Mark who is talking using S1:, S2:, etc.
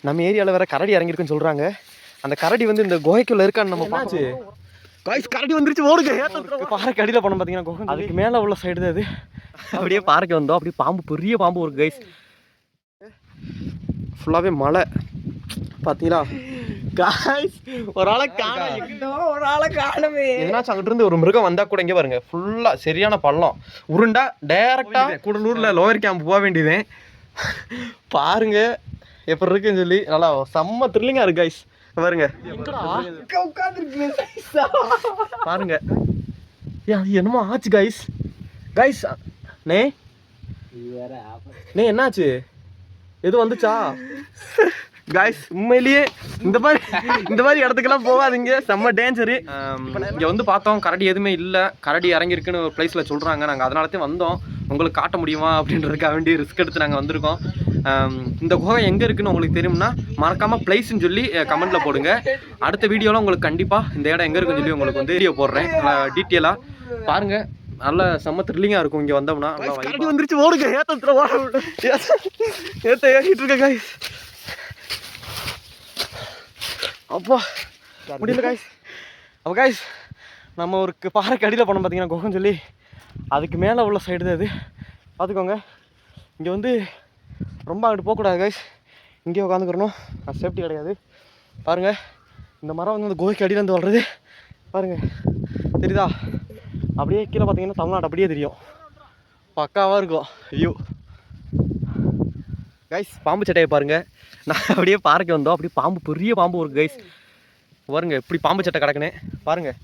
S1: நம்ம ஏரியாவில் வேற கரடி இறங்கிருக்குன்னு சொல்கிறாங்க. அந்த கரடி வந்து இந்த குகைக்குள்ளே இருக்கான்னு நம்ம பார்த்து கைஸ் கரடி வந்துருச்சு ஓடுங்க. பாறைக்கு அடியில் போனோம் பார்த்தீங்கன்னா குகை, அதுக்கு மேலே உள்ள சைடு தான் அது. அப்படியே பாறைக்கு வந்தோம். அப்படியே பாம்பு, பெரிய பாம்பு ஒரு கைஸ். ஃபுல்லாகவே மழை பார்த்தீங்களா கைஸ். ஒரு ஆளை காணவே. எதனாச்சும் அங்கிட்டு இருந்து ஒரு மிருகம் வந்தால் கூட இங்கே பாருங்க ஃபுல்லாக சரியான பள்ளம் உருண்டா டைரெக்டாக கூடலூரில் லோவர் கேம்ப் போக வேண்டியது. பாருங்க எப்படி இருக்குன்னு சொல்லி நல்லா செம்ம த்ரில்லிங்காக இருக்கு கைஸ். பாருங்க பாருங்க என்னமோ ஆச்சு கைஸ். கைஸ் நே என்னாச்சு? எதுவும் வந்துச்சா கைஸ்? உண்மையிலேயே இந்த மாதிரி இடத்துக்கெல்லாம் போகாதீங்க, செம்ம டேஞ்சரு. இங்கே வந்து பார்த்தோம் கரடி எதுவுமே இல்லை. கரடி இறங்கியிருக்குன்னு ஒரு பிளேஸில் சொல்கிறாங்க. நாங்கள் அதனாலத்தையும் வந்தோம், உங்களுக்கு காட்ட முடியுமா அப்படின்றதுக்காக வேண்டி ரிஸ்க் எடுத்து நாங்கள் வந்திருக்கோம். இந்த குகை எங்கே இருக்குன்னு உங்களுக்கு தெரியும்னா மறக்காமல் பிளேஸ்ன்னு சொல்லி கமெண்ட்டில் போடுங்க. அடுத்த வீடியோவில் உங்களுக்கு கண்டிப்பாக இந்த இடம் எங்கே இருக்குன்னு சொல்லி உங்களுக்கு வந்து வீடியோ போடுறேன் டீட்டெயிலாக. பாருங்கள் நல்ல செம்ம த்ரில்லிங்காக இருக்கும் இங்கே வந்தோம்னா. கரடி வந்துருச்சு ஓடுங்க. ஏறிட்டு இருக்க கைஸ். அப்பா முடியல கைஸ். அப்போ கைஸ் நம்ம ஒரு பாறைக்கு அடியில் போனோம் பார்த்தீங்கன்னா குகைன்னு சொல்லி, அதுக்கு மேலே உள்ள சைடு தான் அது. பார்த்துக்கோங்க இங்கே வந்து ரொம்ப அங்கிட்டு போகக்கூடாது கைஸ். இங்கேயே உட்காந்துக்கிறணும், அது சேஃப்டி கிடையாது. பாருங்கள் இந்த மரம் வந்து அந்த குகைக்கு அடியிலேருந்து வளருது. பாருங்கள் தெரியுதா? அப்படியே கீழே பார்த்தீங்கன்னா தமிழ்நாடு அப்படியே தெரியும், பக்காவாக இருக்கும். ஐயோ கைஸ் பாம்பு சட்டையை பாருங்கள். நான் அப்படியே பாறைக்கு வந்தோம், அப்படியே பாம்பு, பெரிய பாம்பு ஒரு கைஸ். பாருங்க இப்படி பாம்பு சட்டை கிடக்குனே பாருங்கள்.